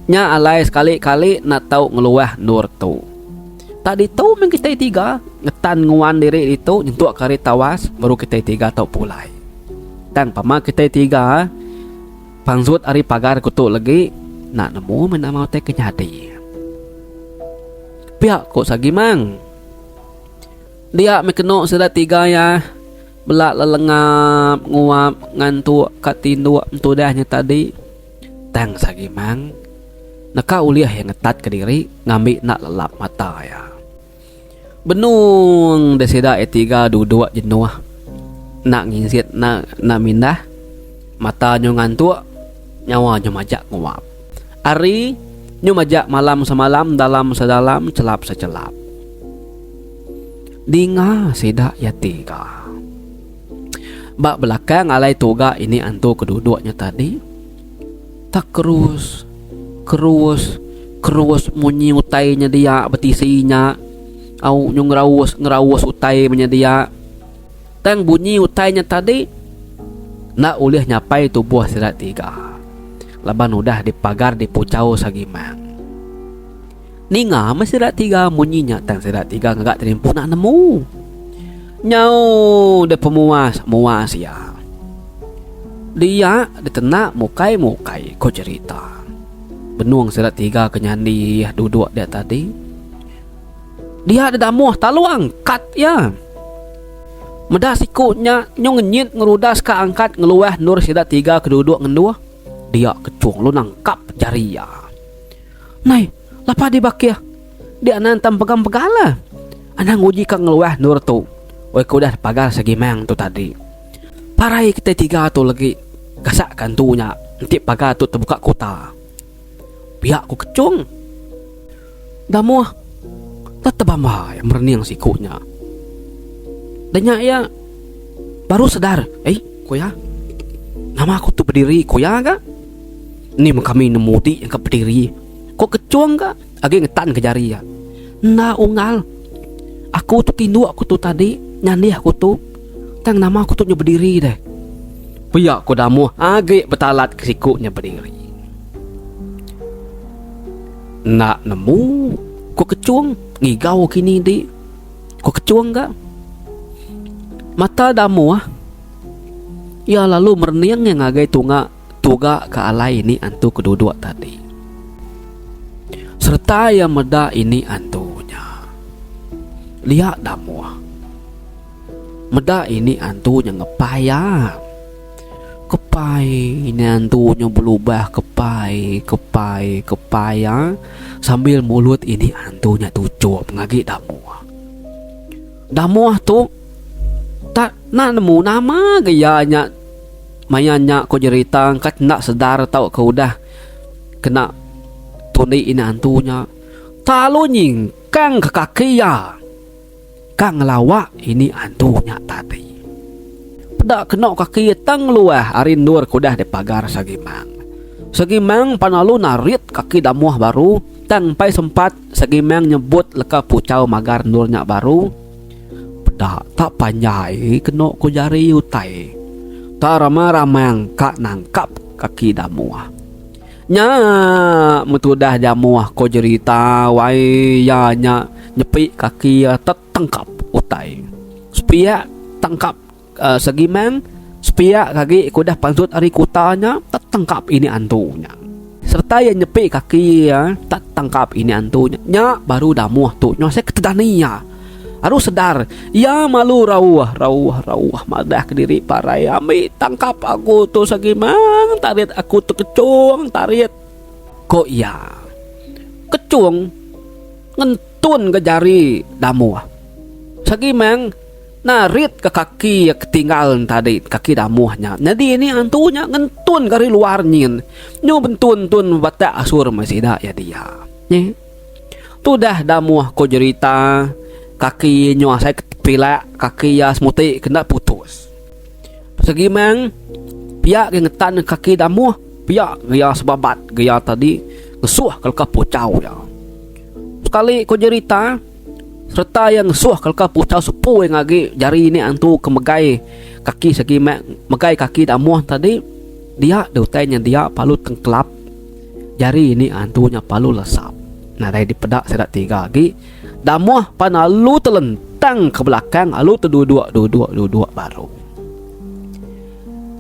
Nya alai sekali-kali nak tau ngeluah nur tu. Tadi tu meng kita tiga ngetan nguan diri itu nyentuh kari tawas baru kita tiga tau pulai. Tang pama kita tiga pangsut ari pagar kutu lagi nak nemu menamau teh kenyadi. Pihak kok sagi mang. Dia mekeno sudah tiga ya. Belak lelengap nguap ngantuk katindu entu dahnya tadi. Tang sagi mang. Naka uliah yang ngetat ke diri ngambil nak lelap mata ya. Benung desida etiga duduk jenuh. Nak ngizit nak mindah. Mata nyo ngantuk. Nyawa nyo majak nguap. Ari nyo majak malam semalam dalam sedalam celap secelap. Dinga sida ya tiga. Bak belakang alai toga ini antu keduduknya tadi. Tak kerus munyi utainya dia betisinya. Au nyung ngerawus utai dia. Tang bunyi utainya tadi. Nak ulih nyapai tubuh sida tiga. Laban udah dipagar di pucau sagimang. Ninga masih sida tiga munyinya tang sida tiga ngagak terimpu nak nemu. Nyau de pemuas ya. Dia ditenak mukai kau cerita. Benuang sida tiga kenyandi duduk dia tadi. Dia ada damuh talu angkat ya. Medah sikutnya nyong ngenyit ngerudas ka angkat ngeluah nur sida tiga keduduk ngendua. Dia kecung lu nangkap jari ya. Nai, lapa di bak ya. Dia nantam pegang-pegala. Anang uji ka ngeluah nur tu. Oi kudah pagar segimang tu tadi. Parai kita tiga tu lagi gasak kantunya. Nanti pagar tu terbuka kota. Pihak ku kecung. Damuh tetebama yang merniang sikunya. Danya ya baru sadar. Koya. Nama aku tu berdiri koya ga? Ni kami nemudi yang ke berdiri. Kok kecung ga? Agi ngetan ke jari ya. Nah ungal. Aku tu tindu aku tu tadi. Nyandi aku tu. Tang nama aku tu nya berdiri deh. Pihak ku damu agi betalat kesikunya berdiri. Nak nemu. Kok kecung. Ngigau kini di. Kok kecung ga? Mata damu ya lalu merniang yang agai tuga ke alai ini antu keduduk tadi. Serta yang meda ini antunya. Lihat damu. Meda ini antunya ngepaya. Kepai ini antunya berubah kepaya sambil mulut ini antunya tujuh ngagi damu. Damu tu tak Nak nemu nama gayanya mayanya ko cerita kat nak sedar tau kau dah kena tunai ini antunya. Talu nyingkang ke kaki ya. Kang lawak ini antunya tadi. Pada kena kaki tang luah arin nur kudah di pagar Sagimang. Sagimang panalu narit kaki damuah baru. Tang pai sempat Sagimang nyebut leka pucau magar nurnya baru. Pada tak panjai kena ku jari utai. Tak ramang kak nangkap kaki damuah. Nya metudah damuah ko cerita wai ya nya nyepi kaki tertangkap utai. Supaya tangkap Sagimang, supaya kaki kudah pantut ari kutanya tertangkap ini antunya. Serta yang nyepi kaki tak tangkap ini antunya. Nya baru damuah tu nya saya ketedania. Harus sedar, ya malu rawah madah ke diri parai ami tangkap aku tu Sagimang, tarit aku tu kecung, tarit. Kok ya? Kecung ngentun ke jari damuah. Sagimang narit ke kaki ketinggalan tadi kaki damuahnya. Jadi ini antunya ngentun dari luar nyin. Nyu bentun-tun batak asur masih dah ya dia. Nih. Tu dah damuah ko cerita kaki nyo saya kepilak kaki ya semuti kena putus. Sagimang pihak ngetan kaki damuah pihak gaya sebabat gaya tadi ngesuah kalau kapucau ya. Sekali ko cerita serta yang ngesuah kalau kapucau sepuh yang lagi jari ini antu kemegai kaki Sagimang megai kaki damuah tadi dia deutanya dia palu tengkelap jari ini antunya palu lesap. Nah dari dipedak sedak tiga lagi damuah pan alu telentang ke belakang alu terduduk baru.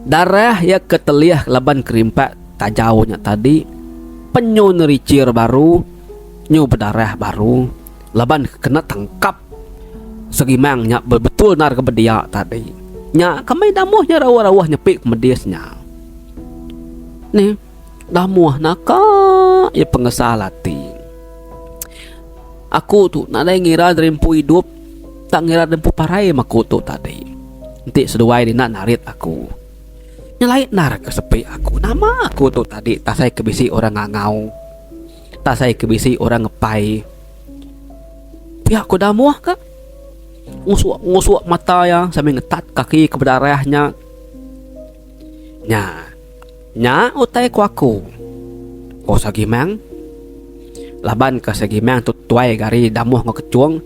Darah ya keteliah laban kerimpak tajaunya tadi penyu nericir baru nyu berdarah baru laban kena tangkap Sagimang nya betul nar kebedia tadi nya kamai damuahnya rawah-rawah nyepik kemedisnya. Nih damuah naka ya pengesalati. Aku tu nak ngira rempu hidup tak ngira rempu parai maku tu tadi. Nanti seduai dia nak narit aku. Nyelait nar kesepi aku. Nama aku tu tadi tak saya kebisi orang ngangau. Tak saya kebisi orang ngepai. Pihak ku damuah kak. Ngusuk mata ya sambil ngetat kaki ke berdarahnya. Nya utai ku aku. Ko Sagimang laban ke Sagimang tu tuai gari damuah ngekecung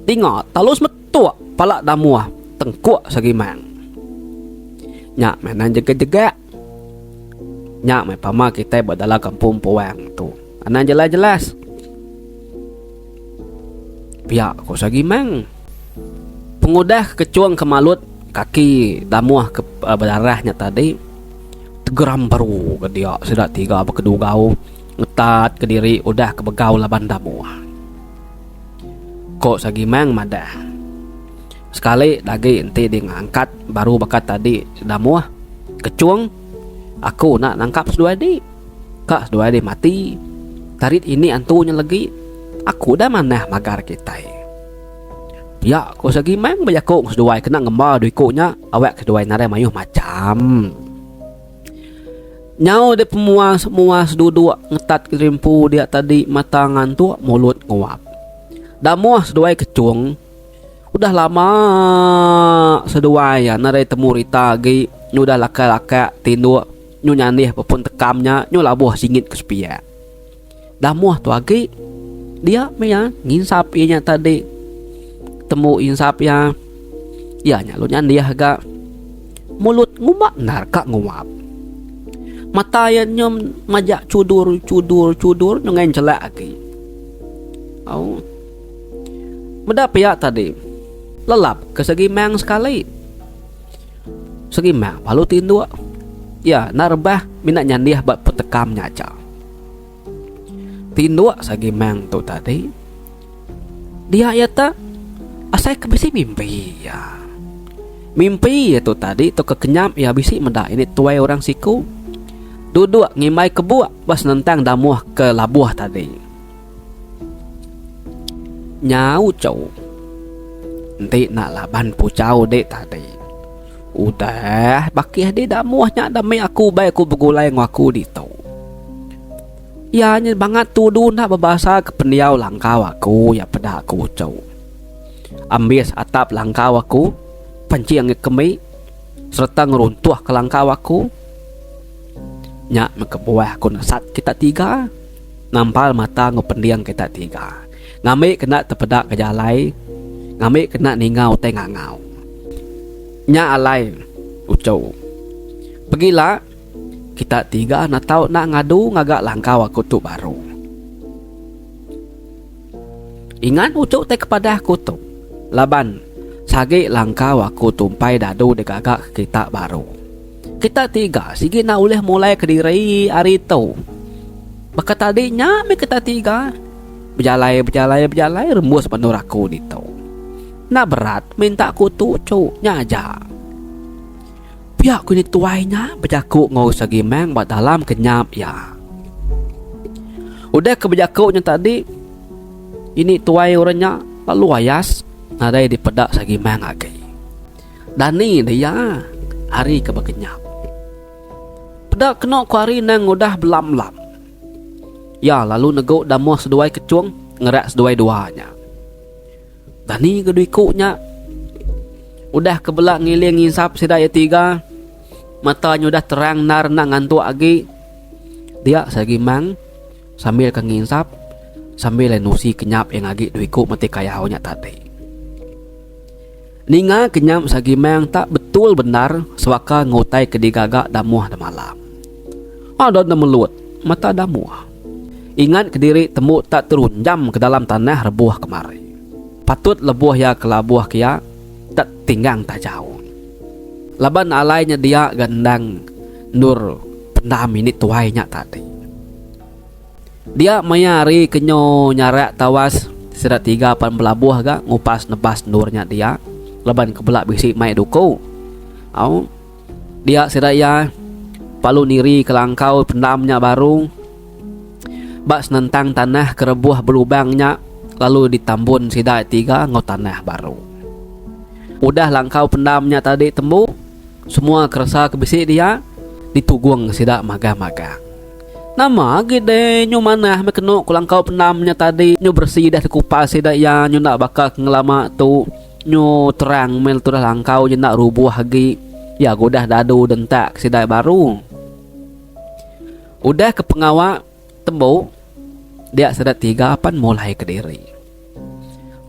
tinggal talus metua pala damuah tengkuk Sagimang nya menan jaga-jaga nya mai pama kita badala kampung Puang tu anan jelas-jelas pihak ko Sagimang pengudah kecuang kemalut kaki damuah ke berdarahnya tadi tegeram baru ke dia sudah tiga berkedugau ngetat ke diri udah kebegau laban damuah. Kok Sagimang madah. Sekali lagi enti dia ngangkat baru bakat tadi damuah kecuang aku nak nangkap sedua di. Kak sedua di mati. Tarit ini antunya lagi. Aku dah manah magar kita. Ya, kok Sagimang bayakok sedua kena ngembal duikoknya awak kedua nare mayuh macam. Nyau de pemuas duduk ngetat kerimpu dia tadi mata ngantuk mulut nguap. Damuah seduai kecung. Udah lama seduai ya narai temu rita gi udah laka-laka tindu nyu nyanih pun tekamnya nyu labuh singit ke sepia. Damuah tu agi dia meya nginsap ianya tadi. Temu insap ya. Ya nya lu nyandiah agak mulut ngumak narka nguap. Mata yang nyom majak cudur nungain celak lagi. Oh. Medap ya tadi. Lelap ke Sagimang sekali. Sagimang palu tindu. Ya, narbah minat nyandiah bak petekamnya aja. Tindu Sagimang tu tadi. Dia ya ta asai kebisi mimpi ya. Mimpi itu tadi tu kekenyam ya bisi medak ini tuai orang siku. Duduk ngimai kebuak pas nentang damuah ke labuah tadi. Nyau cow. Nanti nak laban pucau dek tadi. Udah, bakih dia dah muahnya damai aku baik aku bergulai dengan aku dito. Ya nya banget tu dun nak berbahasa ke pendiau langkau aku ya pada aku cau. Ambis atap langkau aku, pancing kemi serta ngeruntuh ke langkau aku. Nya mekebuah aku nasat kita tiga. Nampal mata ngupendiang kita tiga. Ngamik kena terpedak ke jalai, ngamik kena ningau tengangau. Nya alai ucau. Pergilah kita tiga nak tahu nak ngadu ngagak langkau aku tu baru. Ingat ucau teh kepada aku tu. Laban sagi langkau aku tumpai dadu degagak kita baru. Kita tiga sigi nak uleh mulai ke diri hari tu. Baka tadinya me kita tiga berjalai rembus penur aku dito. Nak berat minta aku tu cuk nya aja. Pihak ku ni tuainya berjaku ngau sagi meng bat dalam kenyap ya. Udah ke berjakuknya tadi ini tuai orangnya lalu ayas nadai dipedak sagi meng lagi. Dan ni dia hari ke berkenyap. Pedak kena ku hari nang udah belam-lam. Ya lalu neguk damuh seduai kecuang ngerak seduai duanya. Dan ni kedui kuknya udah kebelak ngiling ngisap sidaya tiga. Matanya udah terang nar nak ngantuk lagi. Dia sagi mang sambil kenginsap sambil lenusi kenyap yang lagi dui kuk mati kayaunya tadi. Ninga kenyap sagi mang tak betul benar sewaka ngutai kedigagak damuh da malam. Ada da melut mata damuh. Ingat ke diri temu tak terunjam ke dalam tanah rebuh kemari. Patut lebuh ya ke labuh kia tak tinggang tak jauh. Laban alainya dia gandang nur pendam ini tuainya tadi. Dia mayari kenyo nyarak tawas sedat tiga pan belabuh ga ngupas nebas nurnya dia. Laban kebelak bisi mai duku. Au dia sedaya palu niri ke langkau pendamnya baru. Bak senentang tanah kerebuh berlubangnya lalu ditambun sidai tiga ngau tanah baru. Udah langkau pendamnya tadi temu semua kerasa kebisik dia ditugung sidak maga-maga. Nama gede nyu manah me keno ku langkau pendamnya tadi nyu bersih dah dikupas sidak ya nyu nak bakal ngelama tu nyu terang mel tu dah langkau je nak rubuh lagi. Ya godah dadu dentak sidai baru. Udah ke pengawak temu dia sedat tiga pan mulai ke diri.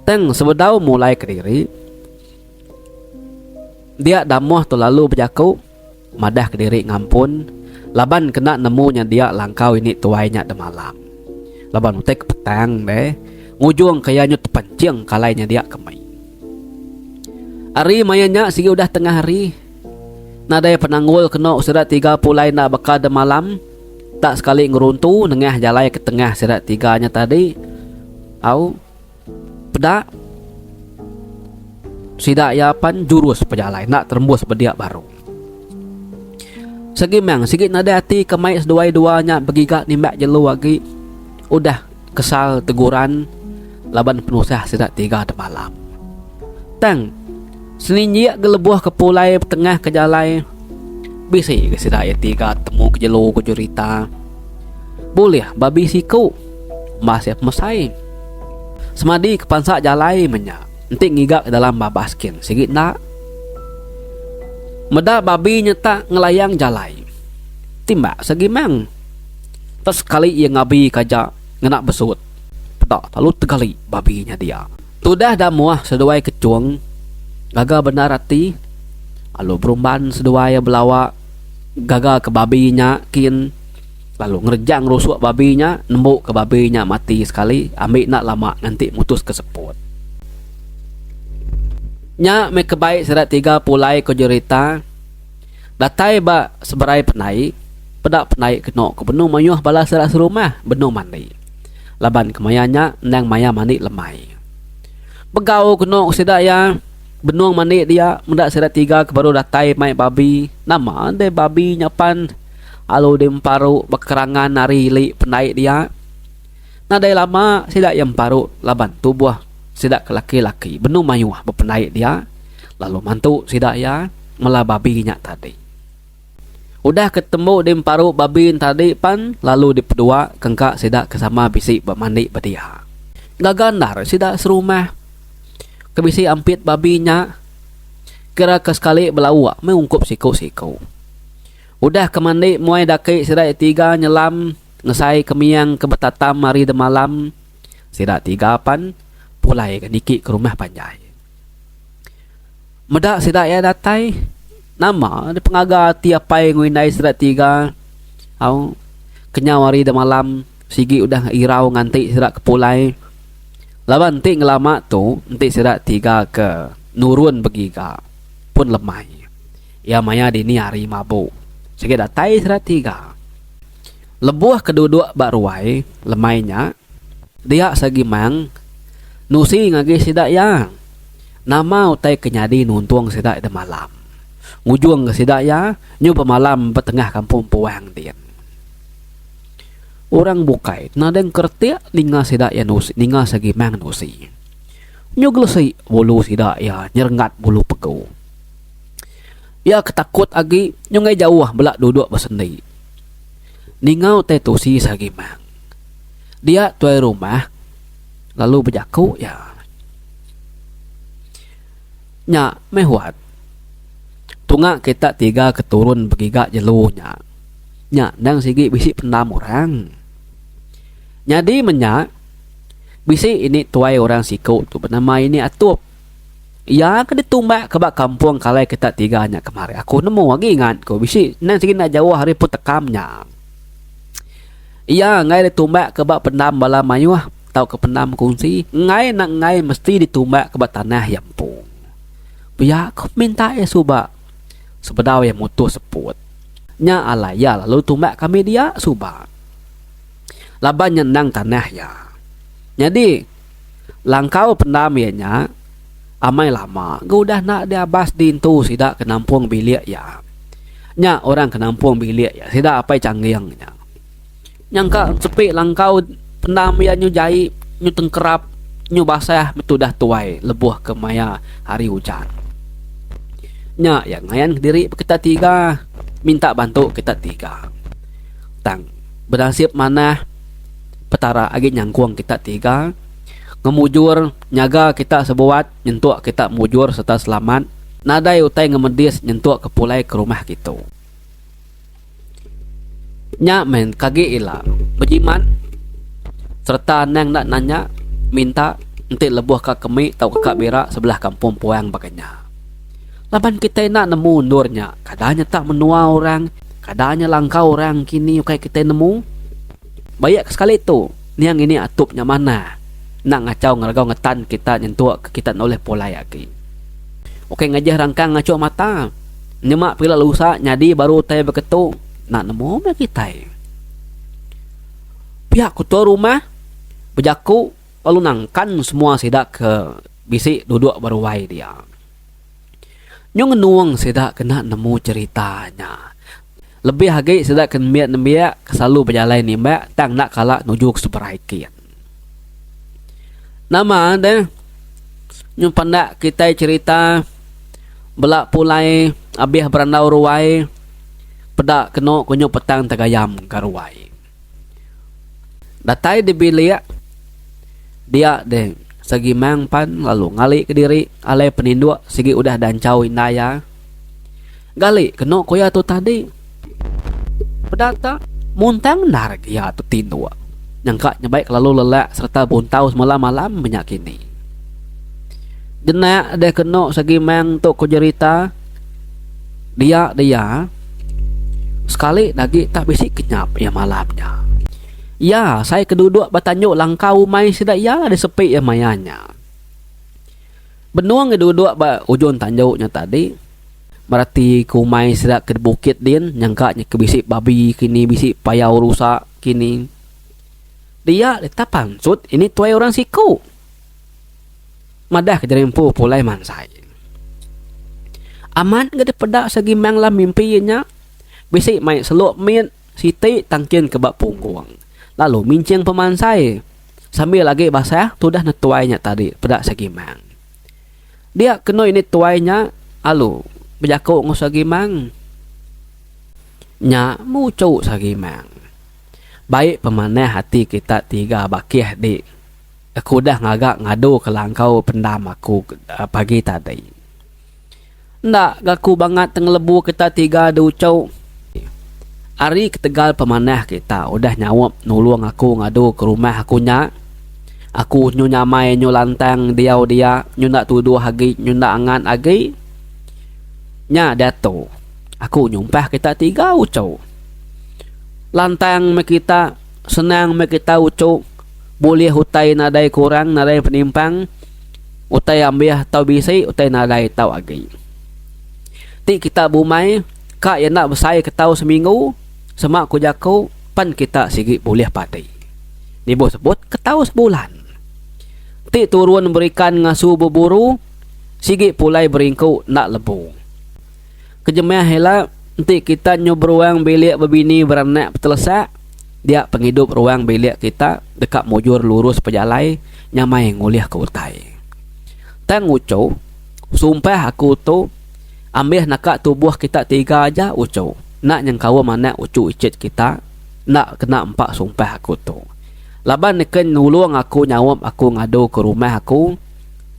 Teng sebedau mulai ke diri. Dia damuh tu lalu berjaku madah ke diri ngampun. Laban kena nemunya dia langkau ini tuainya de malam. Laban utek ke petang deh. Ngujung kayaknya terpancing kalainya dia kemai. Hari mayanya sigi udah tengah hari. Nadai penanggul kena sedat tiga pulai nak bakal de malam. Tak sekali ngeruntu nengah jalai ke tengah sedat tiganya tadi. Au pedak sidak yapan jurus pejalai nak terembus bediak baru. Segi memang sikit nada hati kemai seduai-duanya begigak nimbak jelu lagi. Udah kesal teguran laban penusah sedat tiga de malam. Tang seninjak gelebuh ke pulai tengah ke jalai. Bisi ke sidaya tiga temu ke jelu ke jurita. Boleh babi siku masih mesai. Semadi ke pansak jalai menyak. Nanti ngigak ke dalam babaskin sikit nak. Meda babi nyetak ngelayang jalai. Timbak segi mang. Tas sekali ia ngabi kajak ngenak besut. Pedak lalu tegali babinya dia. Tudah dah muah seduai kecuang. Gagal benar hati. Lalu berumban seduai belawak. Gagal ke babinya kin. Lalu ngerjang rusuk babinya. Nembuk ke babinya mati sekali. Ambil nak lama nanti mutus keseput. Nya me kebaik serat tiga pulai ko jerita. Datai ba seberai penai. Pedak penai keno ke benu mayuh bala serat serumah benu mandi. Laban kemayanya nang maya mandi lemai. Begau keno sedak ya benung mandi dia mendak serat tiga ke baru datai mai babi. Nama de babi nyapan alu demparu bekerangan nari li penai dia. Nadai lama sedak yang paru laban tubuh sidak ke laki-laki benu mayuh berpenai dia. Lalu mantu sidak ya mala babinya tadi. Udah ketemu di paru babi tadi pan, lalu di pedua kengka sidak kesama bisi bermandi bedia. Gagandar sidak serumah. Kebisi ampit babinya. Kira kesekali belawak mengungkup siku-siku. Udah kemandi muai daki sidak tiga nyelam ngesai kemiang kebetatam mari de malam. Sidak tiga pan pulai kediki ke rumah panjai. Medak sidak ya datai. Nama di pengaga tiapai nguinai sidak tiga. Au kenyawari de malam sigi udah irau nganti sidak kepulai. Laban ti ngelama tu nanti sidak tiga ke nurun begiga pun lemai. Ya maya dini hari mabuk. Sigi datai sidak tiga. Lebuah kedua bak ruai lemainya. Dia sagi mang nusi ngagi sidak ya. Nama utai kenyadi nuntuang sidak de malam. Ujung ke sidak ya, nyu pemalam petengah kampung puang dia. Orang bukai, nadeng kertia ninga sidak ya nusi, ninga sagi mang nusi. Nyu gelesi bulu sidak ya, nyerengat bulu pegu. Ya ketakut agi, nyu ngai jauh belak duduk bersendi. Ninga utai tusi sagi mang. Dia tuai rumah, lalu berjaku ya. Nya mehuat. Tunga kita tiga keturun begiga jeluhnya. Nya nang sigi bisi pendam orang. Nyadi menyak bisi ini tuai orang siku tu bernama ini atup. Ya ke ditumbak ke bak kampung kalai kita tiga nya kemari. Aku nemu lagi ingat ko bisi nang sigi nak jauh hari pun tekamnya. Iya ngai ditumbak ke bak pendam bala mayuah tau ke pendam kunci. Ngai nak ngai mesti ditumbak ke bak tanah yampung. Ya aku minta ya subak. Sebedau yang mutu seput. Nya alaya lalu tumbak kami dia subak. Laban nyenang tanah ya. Jadi langkau pendam ya nya amai lama. Gua udah nak dia bas dintu sidak ke nampung bilik ya. Nya orang ke nampung bilik ya. Sidak apa canggihnya. Nyangka sepi langkau pendam ya nyu jai nyu tengkerap nyu basah betu dah tuai lebuh ke maya hari hujan. Nya yang ngayan diri kita tiga minta bantu kita tiga. Tang bernasib mana petara agi nyangkuang kita tiga ngemujur nyaga kita sebuat nyentuk kita mujur serta selamat. Nadai utai ngemedis nyentuk ke pulai ke rumah gitu. Nya men kagi ila bejiman serta nang nak nanya minta nanti lebuh ka kemi tau kakak berak sebelah kampung puang baganya. Laban kita nak nemu nurnya, kadanya tak menua orang, kadanya langkau orang kini kayak kita nemu. Banyak sekali tu, niang ini atupnya mana? Nak ngacau ngeragau ngetan kita nyentuh ke kita oleh pola lagi. Oke ngajah rangkang ngacau mata, nyemak pila lusa nyadi baru tay beketu, nak nemu me kita. Pihak kutu rumah, bejaku lalu nangkan semua sidak ke bisi duduk baruai dia. Nyong nuang sidak kena nemu ceritanya. Lebih lagi sidak kena miat nembia selalu berjalan ni mbak tang nak kalah nuju ke superaikian. Nama anda nyong pandak kita cerita belak pulai abih berandau ruai pedak kena kunyo petang tagayam karuai. Datai di bilik dia deh segi mang pan lalu ngali ke diri alai peninduk segi udah dancau indaya gali kena koya tu tadi pedata muntang nar ya tu tinduk nyangka nyebaik lalu lelak serta buntau semalam malam banyak kini jenak deh kena segi mang tu ko cerita dia sekali lagi tak bisi kenyap ya malamnya. Ya, saya keduduk bertanyuk langkau mai sidak ya ada sepi ya mayanya. Benuang keduduk ba ujung tanjuknya tadi. Berarti ku mai sidak ke bukit din nyangkanya ke bisik babi kini bisik payau rusak kini. Dia letap pansut ini tuai orang siku. Madah kejerimpu pulai mansai. Aman gede pedak segi manglah mimpinya. Bisik mai seluk min siti tangkin ke bak punggung. Lalu mincing pemansai sambil lagi basah sudah netuainya tadi pedak segimang. Dia kena ini tuainya lalu Berjakuk ngusagimang. Nya mucuk sagimang. Baik pemanah hati kita tiga bakih dik. Aku dah ngagak ngadu ke langkau pendam aku pagi tadi. Ndak gaku banget tenglebu kita tiga ducau. Hari ketegal pemanah kita udah nyawap nulung aku ngadu ke rumah aku nya. Aku nyu nyamai nyu lantang dia nyu nak tuduh hagi nyu nak angan agi. Nya dato. Aku nyumpah kita tiga ucau. Lantang me kita, senang me kita ucau. Boleh hutai nadai kurang, nadai penimpang. Utai ambil tau bisi, utai nadai tau agi. Ti kita bumai, kak yang nak bersai ketau seminggu. Semak ku jaku, pan kita sigi boleh padi. Ni bos sebut ketau sebulan. Ti turun berikan ngasu berburu, sigi pulai beringku nak lebu. Kejemah hela nanti kita nyob ruang bilik berbini beranak petelesak. Dia penghidup ruang bilik kita dekat mujur lurus pejalai nyamai nguliah ke utai. Tang ucau, sumpah aku tu ambil nakak tubuh kita tiga aja ucau. Nak yang kawa mana ucu icit kita nak kena empat sumpah aku tu. Laban neken nulung aku nyawap aku ngadu ke rumah aku.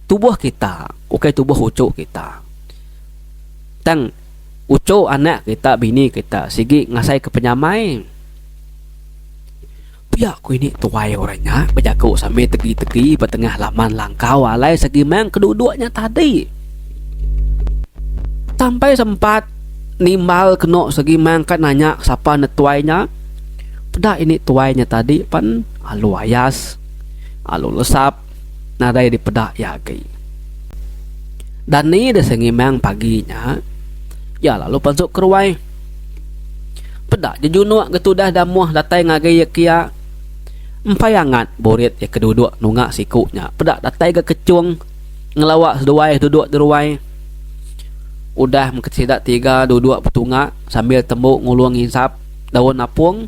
Tubuh kita, ukai tubuh ucu kita. Tang ucuk anak kita, bini kita sigi ngasai ke penyamai. Pihak ku ini tuai orangnya berjaku sambil tegi-tegi bertengah laman langkau alai segimang kedua-duanya tadi. Sampai sempat nimbal kena segimang kan nanya siapa netuainya. Pada ini tuainya tadi pan alu ayas, alu lesap, nadai di pedak yagi. Dan ni dah segimang paginya. Ya lalu pasuk keruai. Pedak je junuk getudah damuah datai ngagai yakia. Empayangat borit ya keduduk nungak sikuknya. Pedak datai ke kecung ngelawak seduai duduk deruai. Udah mengkecidak tiga duduk petungak sambil tembuk nguluang hisap daun apung.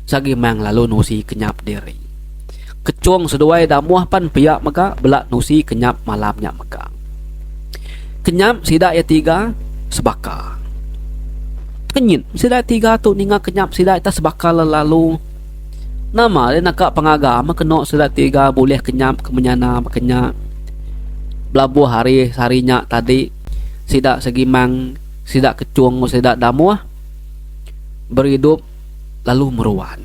Sagimang lalu nusi kenyap diri. Kecung seduai damuah pan piak maka belak nusi kenyap malamnya maka. Kenyap sidak ya tiga sebaka. Kenyit sida tiga tu ninga kenyap sida ita sebaka lalu. Nama dia nak pengagama kena sida tiga boleh kenyap kemenyana makanya. Belabuh hari harinya tadi sida segimang sida kecung sida damuah berhidup lalu meruan.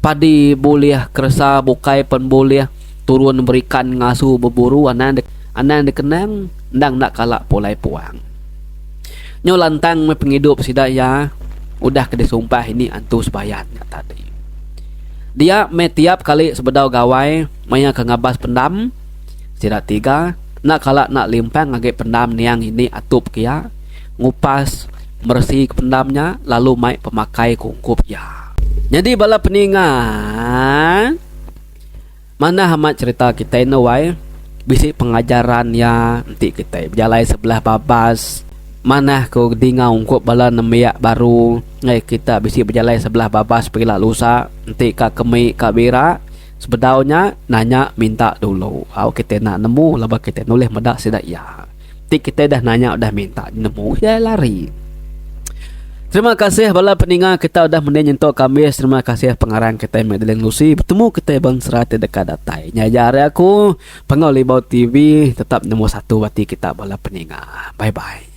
Padi boleh keresa bukai pen boleh turun berikan ngasu berburu anan dikenang ndang nak kalak polai puang. Nyo lantang me penghidup sidaya udah ke disumpah ini antu sebayatnya tadi. Dia me tiap kali sebedau gawai maya ke ngabas pendam sida tiga nak kalak nak limpang ngage pendam niang ini atup kia ngupas bersih pendamnya lalu mai pemakai kungkup ya. Jadi bala peningan mana hamat cerita kita ini wai bisi pengajaran ya nanti kita berjalai sebelah babas. Mana kau dengar ungkup bala nemiak baru ngai kita bisi berjalan sebelah babas pergilah lusa nanti ka kemi ka bira sebedaunya nanya minta dulu. Kita nak nemu laba kita nulis medak sidak ya. Nanti kita dah nanya dah minta nemu ya lari. Terima kasih bala peningat kita udah menyentuh kami. Terima kasih pengarang kita Madeline Lucy. Bertemu kita bang serati dekat datai. Nyajari aku Pengolibau TV tetap nombor 1 bati kita bala peningat. Bye bye.